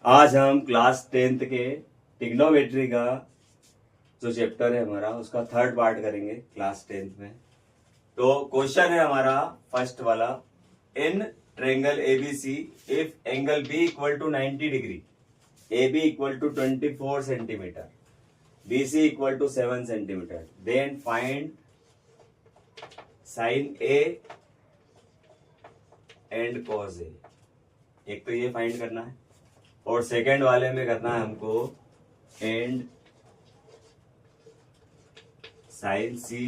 आज हम class 10th के ट्रिग्नोमेट्री का जो चैप्टर है हमारा उसका थर्ड पार्ट करेंगे क्लास 10th में। तो क्वेश्चन है हमारा फर्स्ट वाला, in triangle ABC if angle B equal to 90 degree, A B equal to 24 centimetre, B C equal to 7 centimetre, then find sine A and cos A. एक तो ये find करना है और सेकंड वाले में करना है हमको एंड साइन सी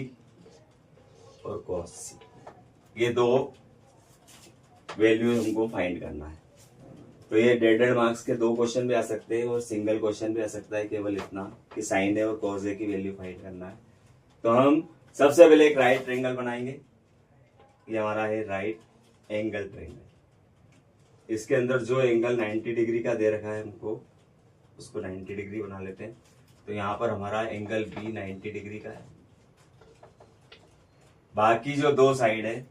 और कॉस सी। ये दो वैल्यू हमको फाइंड करना है। तो ये डेडेड मार्क्स के दो क्वेश्चन भी आ सकते हैं और सिंगल क्वेश्चन भी आ सकता है, केवल इतना कि साइन ए और कॉस ए की वैल्यू फाइंड करना है। तो हम सबसे पहले एक राइट ट्रायंगल बनाएंगे। ये हमारा है राइट एंगल ट्रायंगल। इसके अंदर जो एंगल 90 डिग्री का दे रखा है हमको, उसको 90 डिग्री बना लेते हैं। तो यहाँ पर हमारा एंगल बी 90 डिग्री का है। बाकी जो दो साइड है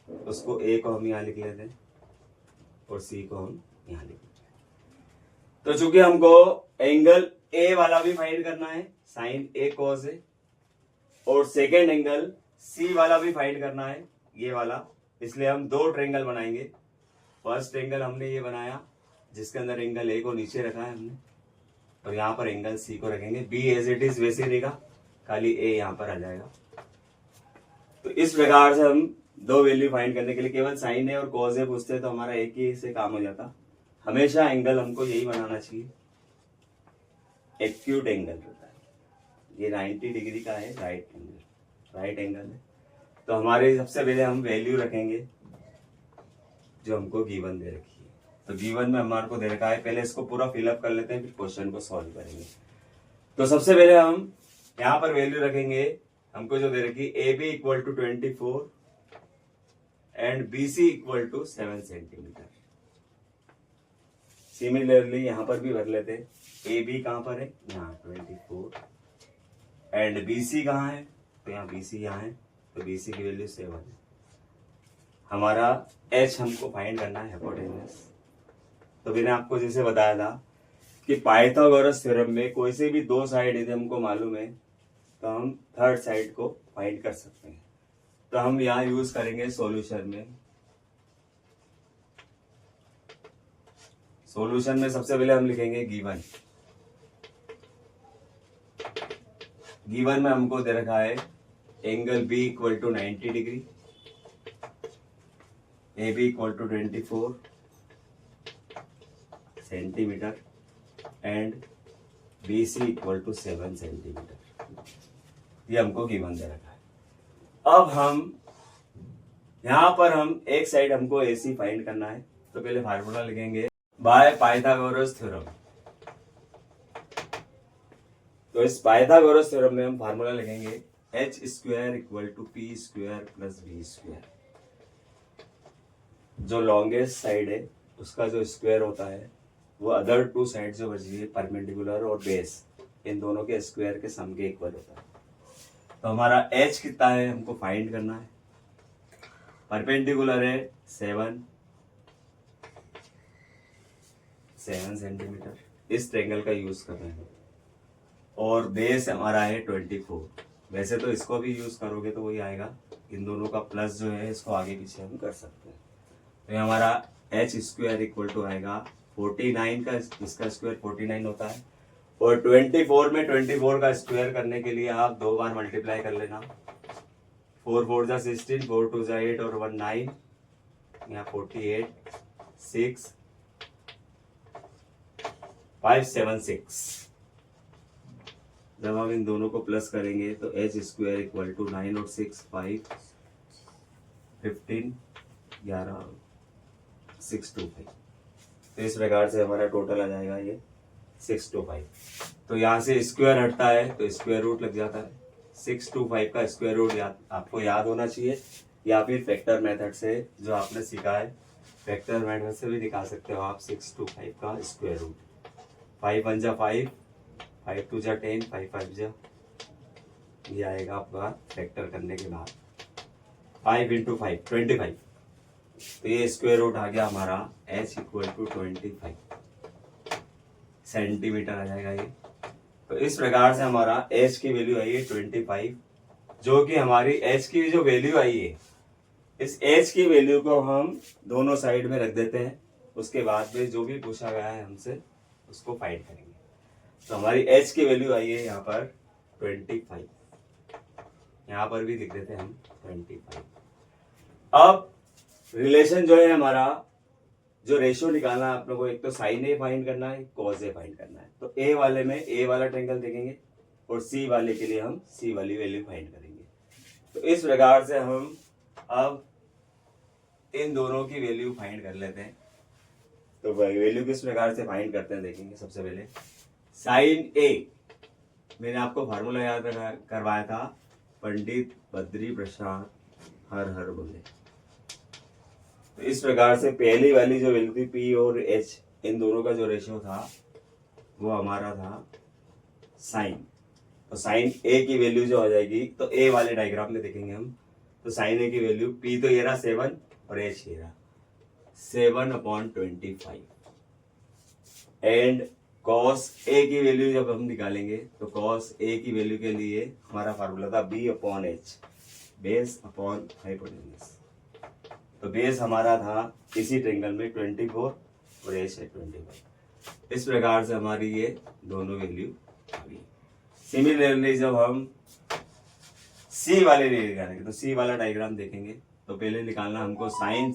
उसको ए को हम यहाँ लिख लेते हैं और सी को हम यहाँ लिख लेते हैं। तो चूंकि हमको एंगल ए वाला भी फाइंड करना है, साइन ए कॉस ए, और सेकेंड एंगल सी वाला भी फाइंड करना है, ये वाला, इसलिए हम दो ट्रायंगल बनाएंगे। फर्स्ट एंगल हमने ये बनाया जिसके अंदर एंगल ए को नीचे रखा है हमने, और यहाँ पर एंगल सी को रखेंगे। बी एज इट इज वैसे रहेगा, खाली ए यहाँ पर आ जाएगा। तो इस प्रकार से हम दो वैल्यू फाइंड करने के लिए केवल साइन ए और कॉस ए पूछते तो हमारा एक ही से काम हो जाता। हमेशा एंगल हमको यही बनाना चाहिए, एक्यूट एंगल होता है। ये 90 डिग्री का है राइट एंगल है। तो हमारे सबसे पहले हम वैल्यू रखेंगे जो हमको गिवन दे रखी है। तो गिवन में हमारे को दे रखा है, पहले इसको पूरा फिलअप कर लेते हैं फिर क्वेश्चन को सॉल्व करेंगे। तो सबसे पहले हम यहाँ पर वैल्यू रखेंगे, हमको जो दे रखी A B equal to 24 and B C equal to 7 centimetre. Similarly यहाँ पर भी भर लेते हैं, ए बी कहाँ पर है, यहाँ 24, एंड बी सी कहाँ है, तो यहाँ बी सी यहाँ है, तो बी सी की वैल्यू 7 है। हमारा एच हमको फाइंड करना है, हाइपोटेन्यूज। तो मैंने आपको जैसे बताया था कि पाइथागोरस थ्योरम में कोई से भी दो साइड यदि हमको मालूम है तो हम थर्ड साइड को फाइंड कर सकते हैं। तो हम यहाँ यूज करेंगे सॉल्यूशन में। सॉल्यूशन में सबसे पहले हम लिखेंगे गिवन। गिवन में हमको दे रखा है angle B equal to 90 degree, A B equal to 24 centimetre and B C equal to 7 centimetre. ये हमको गिवन दे रखा है। अब हम यहां पर हम एक साइड हमको ए सी फाइंड करना है। तो पहले फार्मूला लिखेंगे बाय पाइथागोरस थ्योरम। तो इस पाइथागोरस थ्योरम में हम फार्मूला लिखेंगे H square equal to P square plus B square. जो लॉन्गेस्ट साइड है उसका जो स्क्वायर होता है वो अदर टू साइड जो बची है परपेंडिकुलर और बेस, इन दोनों के स्क्वायर के सम के इक्वल होता है। तो हमारा एच कितना है हमको फाइंड करना है। परपेंडिकुलर है 7 सेंटीमीटर, इस ट्रायंगल का यूज कर रहे हैं, और बेस हमारा है 24। वैसे तो इसको भी यूज करोगे तो वही आएगा, इन दोनों का प्लस जो है इसको आगे पीछे हम कर सकते हैं। तो ये हमारा एच स्क्वायर इक्वल टू आएगा 49 का, इसका स्क्वायर 49 होता है, और 24 में 24 का स्क्वायर करने के लिए आप दो बार मल्टीप्लाई कर लेना। 4 4 जा 16, 4 2 जा 8 और 1 9, यहाँ 48 6 5 7 6। जब हम इन दोनों को प्लस करेंगे तो एच स्क्वायर इक्वल टू 9 और 6 5 15 11 625। तो इस प्रकार से हमारा टोटल आ जाएगा ये 625। तो यहाँ से स्क्वायर हटता है तो स्क्वायर रूट लग जाता है। 625 का स्क्वायर रूट आपको याद होना चाहिए, या फिर फैक्टर मेथड से जो आपने सीखा है, फैक्टर मेथड से भी दिखा सकते हो आप 625 का स्क्वायर रूट। 5 1 जा 5, 5 2 जा 10, 5 5 जा, ये आएगा आपका फैक्टर करने के बाद 5 इंटू 5 25। तो ये स्क्वायर रूट आ गया हमारा h इक्वल टू 25। सेंटीमीटर आ जाएगा ये। तो इस प्रकार से हमारा h की वैल्यू आई है 25, जो कि हमारी h की जो वैल्यू आई है, इस h की वैल्यू को हम दोनों साइड में रख देते हैं। उसके बाद में जो भी पूछा गया है हमसे उसको फाइंड करेंगे। तो हमारी h की वैल्यू आई है यहाँ पर 25, यहाँ पर भी लिख देते हैं हम 25। अब रिलेशन जो है हमारा, जो रेशियो निकालना है आप लोगों को, एक तो साइन ए फाइंड करना है, कॉस ए फाइंड करना है। तो ए वाले में ए वाला ट्रायंगल देखेंगे और सी वाले के लिए हम सी वाली वैल्यू फाइंड करेंगे। तो इस प्रकार से हम अब इन दोनों की वैल्यू फाइंड कर लेते हैं। तो वैल्यू किस प्रकार से फाइंड करते हैं देखेंगे। सबसे पहले साइन ए, मैंने आपको फार्मूला याद करवाया था, पंडित बद्री प्रसाद हर हर बोले। तो इस प्रकार से पहली वाली जो वैल्यू थी पी और एच, इन दोनों का जो रेशियो था वो हमारा था साइन। तो साइन ए की वैल्यू जो हो जाएगी, तो ए वाले डायग्राम में देखेंगे हम। तो साइन ए की वैल्यू पी तो ये रहा 7 और एच ये रहा 7/25। एंड कॉस ए की वैल्यू जब हम निकालेंगे तो कॉस ए की वैल्यू के लिए हमारा फार्मूला था B/H, बेस अपॉन हाइपोटेन्यूज। तो बेस हमारा था इसी ट्रायंगल में 24 और एच है 25। इस प्रकार से हमारी ये दोनों वैल्यू आ गई। सिमिलरली जब हम सी वाले लिए निकालेंगे तो सी वाला डायग्राम देखेंगे। तो पहले निकालना हमको साइन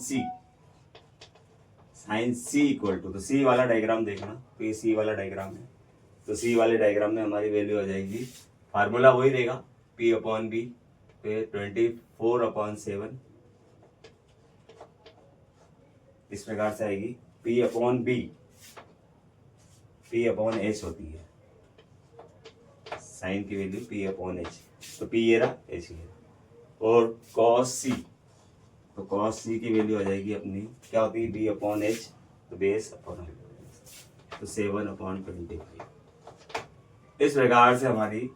सी इक्वल टू, तो सी वाला डायग्राम देखना। तो ये सी वाला डायग्राम है। तो सी वाले डायग्राम में हमारी वैल्यू आ जाएगी, फार्मूला वही रहेगा P/B, पे 24/7 इस प्रकार से आएगी। P/H होती है साइन की वैल्यू P/H। तो P ये रहा, H ये रहा। और cos C, तो cos C की वैल्यू आ जाएगी अपनी, क्या होती है B/H, तो बेस अपॉन, तो 7/25। इस प्रकार से हमारी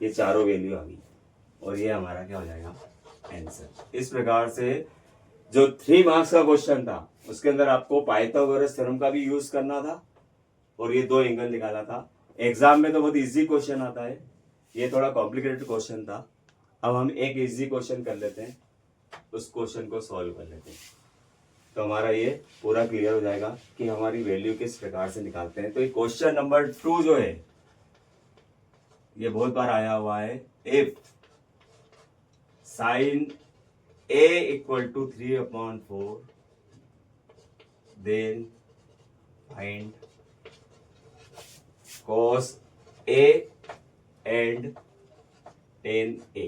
ये चारों वैल्यू आ गई और ये हमारा क्या हो जाएगा आंसर। इस प्रकार से जो 3 मार्क्स का क्वेश्चन था उसके अंदर आपको पाइथागोरस थ्योरम का भी यूज करना था और ये 2 एंगल निकाला था। एग्जाम में तो बहुत इजी क्वेश्चन आता है, ये थोड़ा कॉम्प्लिकेटेड क्वेश्चन था। अब हम एक इजी क्वेश्चन कर लेते हैं, उस क्वेश्चन को सॉल्व कर लेते हैं। तो हमारा ये पूरा क्लियर हो जाएगा कि हमारी वैल्यू किस प्रकार से निकालते हैं। तो ये क्वेश्चन नंबर 2 जो है ये बहुत बार आया हुआ है। If sine A = 3/4 then find cos A and tan A।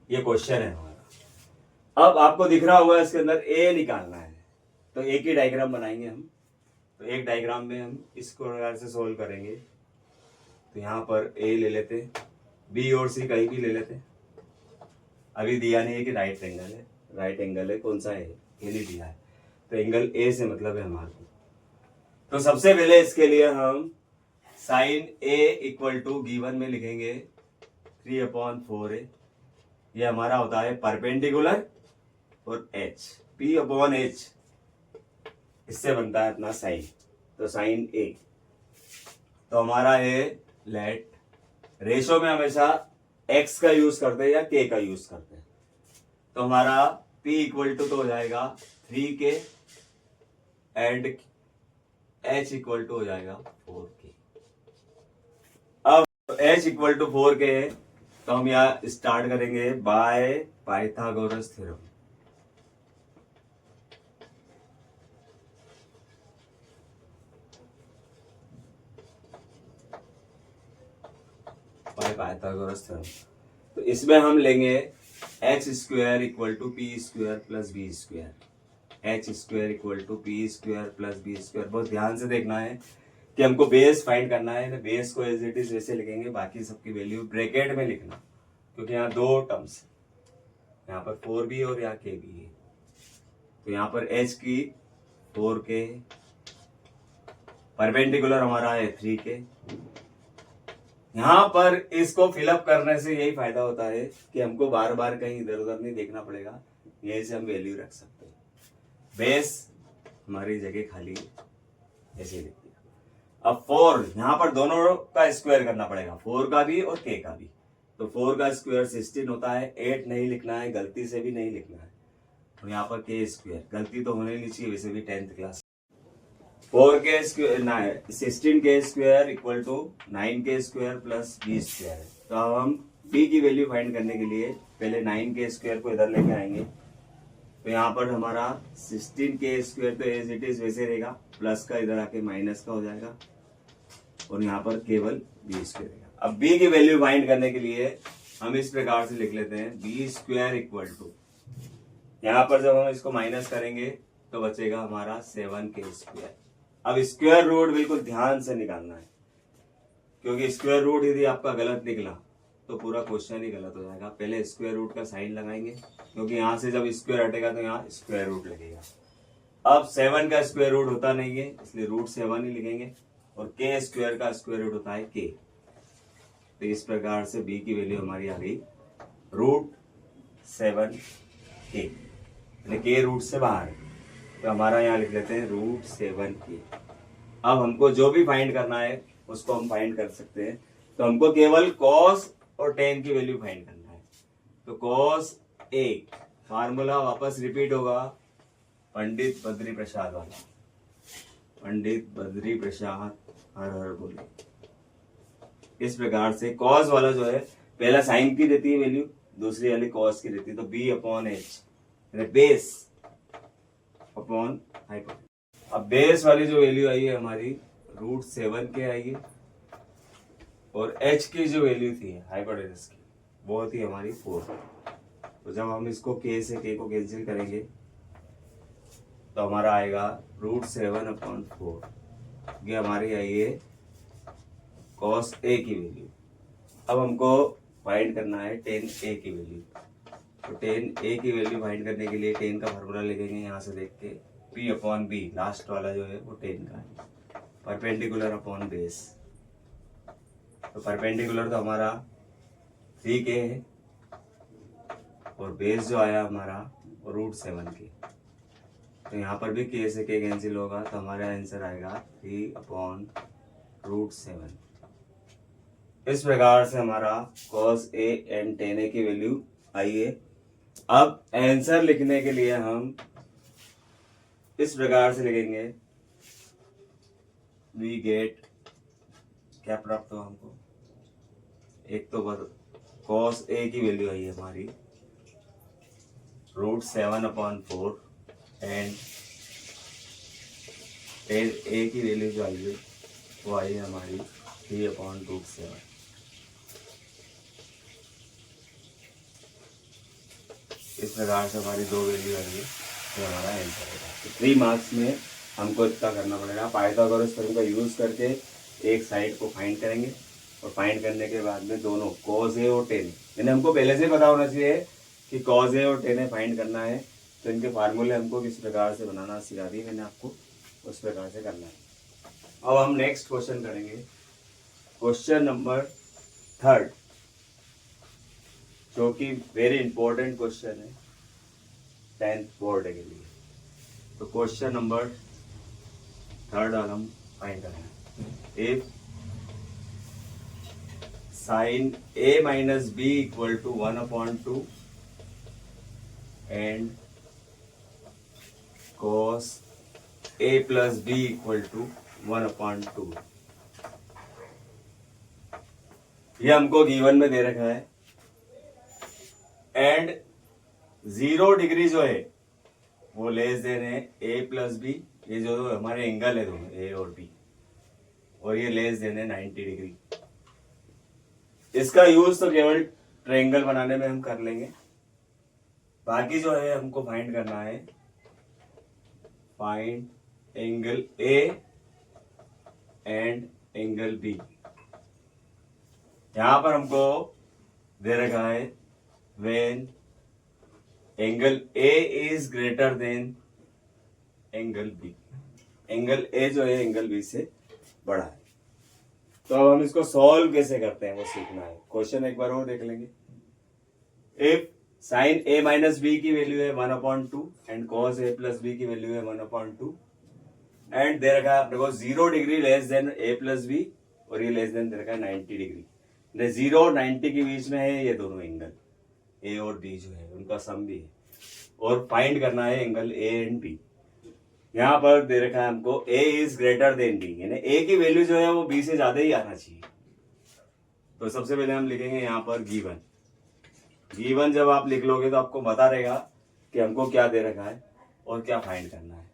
ये क्वेश्चन है हमारा। अब आपको दिख रहा होगा इसके अंदर A निकालना है, तो एक ही डायग्राम बनाएंगे हम। तो एक डायग्राम में हम इस प्रकार से सोल्व करेंगे। तो यहाँ पर A ले लेते, B और C कहीं भी ले लेते। अभी दिया नहीं है कि राइट एंगल है, राइट एंगल है, कौन सा है ये नहीं दिया है। तो एंगल ए से मतलब है हमारे को। तो सबसे पहले इसके लिए हम साइन A = गिवन में लिखेंगे 3/4 है। ये हमारा होता है परपेंडिकुलर और H, P/H इससे बनता है अपना साइन। तो साइन A, तो हमारा है लेट, रेशो में हमेशा x का यूज करते हैं या k का यूज करते हैं। तो हमारा p = तो हो जाएगा 3k एंड h = हो जाएगा 4k। अब h = 4k है तो हम यहाँ स्टार्ट करेंगे by Pythagoras theorem. By Pythagoras theorem. तो इसमें हम लेंगे h² = p² + b²। h² = p² + b²। बहुत ध्यान से देखना है कि हमको बेस फाइंड करना है। बेस को एज इट इज वैसे लिखेंगे, बाकी सबकी वैल्यू ब्रैकेट में लिखना, क्योंकि यहाँ 2 टर्म्स, यहाँ पर 4b और यहाँ k भी है। तो यहाँ पर h की 4k, परपेंडिकुलर हमारा है 3k। यहाँ पर इसको फिलअप करने से यही फायदा होता है कि हमको बार बार कहीं इधर उधर नहीं देखना पड़ेगा, यहीं से हम वैल्यू रख सकते हैं। बेस हमारी जगह खाली ऐसे ही लिखती है। अब 4 यहाँ पर दोनों का स्क्वायर करना पड़ेगा, 4 का भी और k का भी। तो 4 का स्क्वायर 16 होता है, 8 नहीं लिखना है, गलती से भी नहीं लिखना है। तो यहाँ पर k स्क्वायर, गलती तो होने नहीं चाहिए वैसे भी 10th class. 4k square 16k square equal to 9k square plus b square है। तो अब हम b की वैल्यू फाइंड करने के लिए पहले 9k स्क्वायर को इधर लेके आएंगे। तो यहाँ पर हमारा 16k स्क्वायर तो एज इट इज वैसे रहेगा, प्लस का इधर आके माइनस का हो जाएगा और यहाँ पर केवल b स्क्वायर रहेगा। अब b की वैल्यू फाइंड करने के लिए हम इस प्रकार से लिख लेते हैं, b स्क्वायर इक्वल टू, यहाँ पर जब हम इसको माइनस करेंगे तो बचेगा हमारा 7k स्क्वायर। अब स्क्वायर रूट बिल्कुल ध्यान से निकालना है, क्योंकि स्क्वायर रूट यदि आपका गलत निकला तो पूरा क्वेश्चन ही गलत हो जाएगा। पहले स्क्वायर रूट का साइन लगाएंगे, क्योंकि यहाँ से जब स्क्वायर हटेगा तो यहाँ स्क्वायर रूट लगेगा। अब 7 का स्क्वायर रूट होता नहीं है, इसलिए रूट 7 ही लिखेंगे, और k स्क्वायर का स्क्वायर रूट होता है k। तो इस प्रकार से b की वैल्यू हमारी आ गई रूट 7k, यानी k रूट से बाहर है। तो हमारा यहाँ लिख लेते हैं रूट 7k। अब हमको जो भी फाइंड करना है उसको हम फाइंड कर सकते हैं। तो हमको केवल cos और tan की वैल्यू फाइंड करना है। तो cos a फार्मूला वापस रिपीट होगा, पंडित बद्री प्रसाद वाला, पंडित बद्री प्रसाद हर हर बोले। इस प्रकार से cos वाला जो है पहला साइन की देती है वैल्यू, दूसरी वाली cos की देती है। तो b upon h base upon hypotenuse. अब बेस वाली जो वैल्यू आई है हमारी रूट 7k आई है, और h की जो वैल्यू थी हाइपोटेन्यूज की वो थी हमारी 4। तो जब हम इसको k से k को कैंसिल करेंगे तो हमारा आएगा रूट 7 अपॉन 4। ये हमारी आई है cos a की वैल्यू। अब हमको फाइंड करना है tan a की वैल्यू। तो tan a की वैल्यू फाइंड करने के लिए tan का फार्मूला लिखेंगे यहाँ से देख के, p अपॉन b, लास्ट वाला जो है वो tan का है, परपेंडिकुलर अपॉन बेस। तो परपेंडिकुलर तो हमारा 3k है, और बेस जो आया हमारा रूट 7k। तो यहाँ पर भी k से k कैंसिल होगा, तो हमारा आंसर आएगा 3 अपॉन रूट 7। इस प्रकार से हमारा cos a and tan a की वैल्यू आई है। अब आंसर लिखने के लिए हम इस प्रकार से लिखेंगे, वी गेट, क्या प्राप्त हुआ हमको, एक तो cos a की वैल्यू आई है हमारी root 7 upon 4 and tan a की वैल्यू जो आई है वो आई है हमारी 3 अपॉन रूट 7। इस प्रकार से हमारी दो वैल्यू आई है, तो हमारा आंसर होगा। तो 3 मार्क्स में हमको इतना करना पड़ेगा। पाइथागोरस थ्योरम का यूज करके एक साइड को फाइंड करेंगे, और फाइंड करने के बाद में दोनों cos a और tan, यानी हमको पहले से पता होना चाहिए कि cos a और tan फाइंड करना है। तो इनके फार्मूले हमको किस प्रकार से बनाना सिखा दी मैंने आपको, उस प्रकार से करना है। अब हम नेक्स्ट क्वेश्चन करेंगे, क्वेश्चन नंबर 3, जो कि वेरी इंपॉर्टेंट क्वेश्चन है 10th बोर्ड के लिए। तो क्वेश्चन नंबर 3 हम फाइंड करेंगे। If sine a minus b equal to 1/2 and cos a plus b equal to 1/2, ये हमको गिवन में दे रखा है। एंड 0 डिग्री जो है वो लेस देन है a प्लस बी, ये जो हमारे एंगल है दोनों a और b, और ये लेस देन है 90 डिग्री। इसका यूज तो केवल ट्रायंगल बनाने में हम कर लेंगे। बाकी जो है हमको फाइंड करना है, find angle a and angle b। यहां पर हमको दे रखा है when angle A is greater than angle B, angle A जो है एंगल B से बड़ा है। तो अब हम इसको सॉल्व कैसे करते हैं वो सीखना है। क्वेश्चन एक बार और देख लेंगे। If sine A minus B की वैल्यू है 1/2 and cos A plus B की वैल्यू है 1/2 एंड दे रखा है अपने को 0 degree less than A plus B, और ये लेस देन दे रखा है 90 डिग्री। 0 और 90 के बीच में है ये दोनों एंगल, ए और बी जो है उनका सम भी है, और फाइंड करना है एंगल ए एंड बी। यहाँ पर दे रखा है हमको ए इज ग्रेटर देन बी, यानी ए की वैल्यू जो है वो बी से ज्यादा ही आना चाहिए। तो सबसे पहले हम लिखेंगे यहाँ पर गिवन। गिवन जब आप लिख लोगे तो आपको पता रहेगा कि हमको क्या दे रखा है और क्या फाइंड करना है।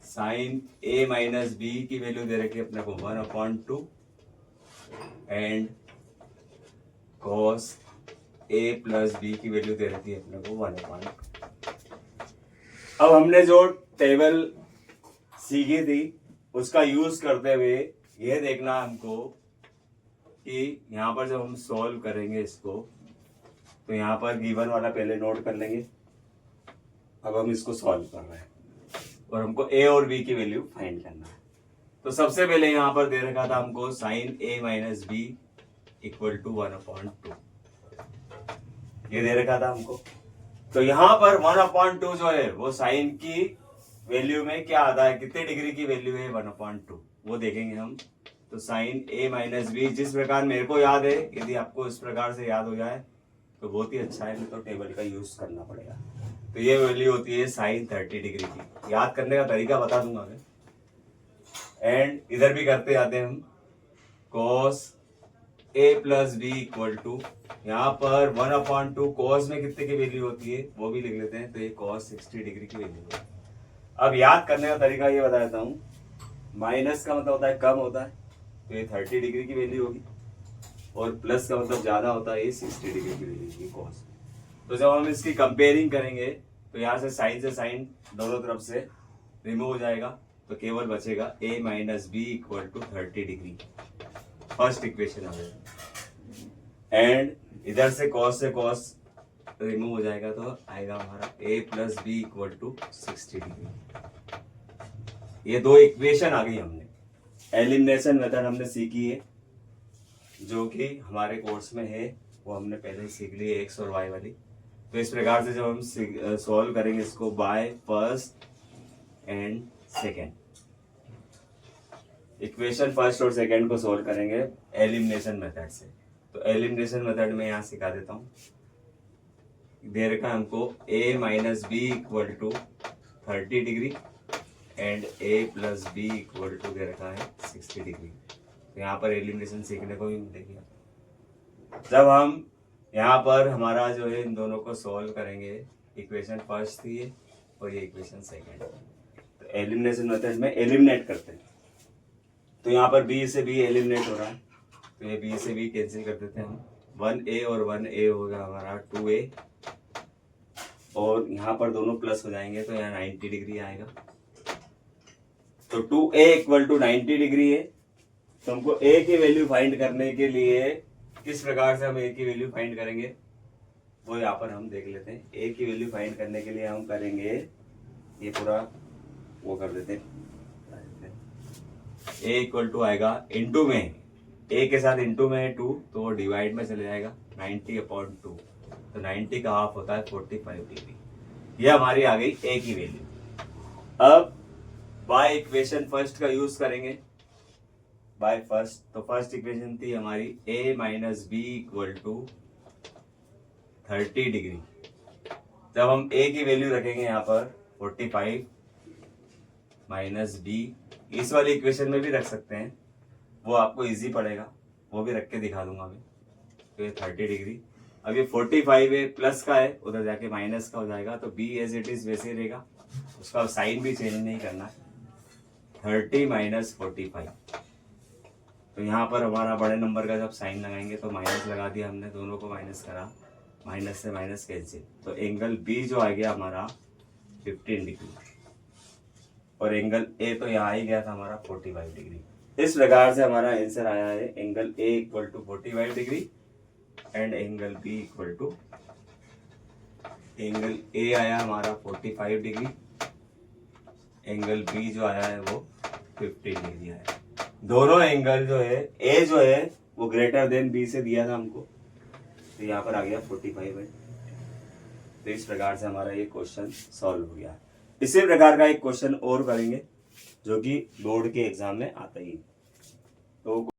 साइन ए माइनस बी की वैल्यू दे रखी है अपने को 1/2 and cos A plus B की वैल्यू दे रखी है अपने को 1/2। अब हमने जो टेबल सीखी थी उसका यूज करते हुए यह देखना हमको कि यहाँ पर जब हम सॉल्व करेंगे इसको, तो यहाँ पर गिवन वाला पहले नोट कर लेंगे। अब हम इसको सॉल्व कर रहे हैं और हमको ए और बी की वैल्यू फाइंड करना है। तो सबसे पहले यहाँ पर दे रखा था हमको sine A minus B equal to 1/2, ये दे रखा था हमको। तो यहाँ पर 1/2 जो है वो साइन की वैल्यू में क्या आता है, कितने डिग्री की वैल्यू है 1/2, वो देखेंगे हम। तो साइन ए माइनस बी जिस प्रकार मेरे को याद है, यदि आपको इस प्रकार से याद हो जाए तो बहुत ही अच्छा है, नहीं तो टेबल का यूज करना पड़ेगा। तो ये वैल्यू होती है साइन 30 डिग्री की। याद करने का तरीका बता दूंगा मैं। एंड इधर भी करते जाते हैं हम, cos A plus B equal to, यहाँ पर 1/2 कॉस में कितने की वैल्यू होती है वो भी लिख लेते हैं। तो ये कॉस 60 डिग्री की वैल्यू है। अब याद करने का तरीका ये बता देता हूँ। माइनस का मतलब होता है कम होता है, तो ये 30 डिग्री की वैल्यू होगी, और प्लस का मतलब ज्यादा होता है, ये 60 डिग्री की वैल्यू होगी कॉस। तो जब हम इसकी कंपेयरिंग करेंगे तो यहाँ से साइन दोनों तरफ से रिमूव हो जाएगा, तो केवल बचेगा a minus B equal to 30 degree, first equation आ जाएगा। एंड इधर से कॉस रिमूव हो जाएगा, तो आएगा हमारा a plus B equal to 60 degree. ये दो इक्वेशन आ गई हमने। एलिमिनेशन मेथड हमने सीखी है, जो कि हमारे कोर्स में है, वो हमने पहले सीख ली है, एक्स और वाई वाली। तो इस प्रकार से जब हम सॉल्व करेंगे इसको by first and second, equation first और सेकेंड को सॉल्व करेंगे एलिमिनेशन मेथड से। तो एलिमिनेशन मेथड में यहाँ सिखा देता हूँ। दे रखा है हमको a minus B equal to 30 degree and a plus B equal to दे रखा है 60 डिग्री। तो यहाँ पर एलिमिनेशन सीखने को भी मिलेगी। जब हम यहाँ पर हमारा जो है इन दोनों को सॉल्व करेंगे, इक्वेशन फर्स्ट थी ये और ये इक्वेशन सेकेंड। तो एलिमिनेशन मेथड में एलिमिनेट करते हैं। तो यहाँ पर b से b एलिमिनेट हो रहा है, तो ये b से b कैंसिल कर देते हैं हम। 1a और 1a होगा हमारा 2a, और यहाँ पर दोनों प्लस हो जाएंगे, तो यहाँ 90 डिग्री आएगा। तो 2a इक्वल टू 90 डिग्री है। तो हमको a की वैल्यू फाइंड करने के लिए किस प्रकार से हम a की वैल्यू फाइंड करेंगे वो यहाँ पर हम देख लेते हैं। a की वैल्यू फाइंड करने के लिए हम करेंगे, ये पूरा वो कर देते हैं। a इक्वल टू आएगा इंटू में, a के साथ इंटू में है 2, तो वो डिवाइड में चले जाएगा 90/2। तो 90 का हाफ होता है 45 डिग्री। ये हमारी आ गई a की वैल्यू। अब बाय इक्वेशन फर्स्ट का यूज करेंगे। बाय फर्स्ट, तो फर्स्ट इक्वेशन थी हमारी a minus B equal to 30 degree. जब हम a की वैल्यू रखेंगे यहाँ पर 45 माइनस बी, इस वाली इक्वेशन में भी रख सकते हैं, वो आपको इजी पड़ेगा, वो भी रख के दिखा दूंगा मैं। तो ये 30 डिग्री। अब ये 45 है, प्लस का है, उधर जाके माइनस का हो जाएगा, तो b एज इट इज वैसे ही रहेगा, उसका साइन भी चेंज नहीं करना है। 30 माइनस 45, तो यहाँ पर हमारा बड़े नंबर का जब साइन लगाएंगे तो माइनस लगा दिया हमने, दोनों को माइनस करा, माइनस से माइनस कैंसिल। तो एंगल बी जो आ गया हमारा 15 डिग्री, और एंगल ए तो यहाँ ही गया था हमारा 45 डिग्री। इस प्रकार से हमारा आंसर आया है angle A equal to 45 degree and angle B equal to, angle A आया हमारा 45 डिग्री, एंगल बी जो आया है वो 15 डिग्री आया। दोनों एंगल जो है ए जो है वो ग्रेटर देन बी से दिया था हमको, तो यहाँ पर आ गया 45 है। तो इस प्रकार से हमारा ये क्वेश्चन सॉल्व हो गया। इसी प्रकार का एक क्वेश्चन और करेंगे। जो कि बोर्ड के एग्जाम में आता ही है। तो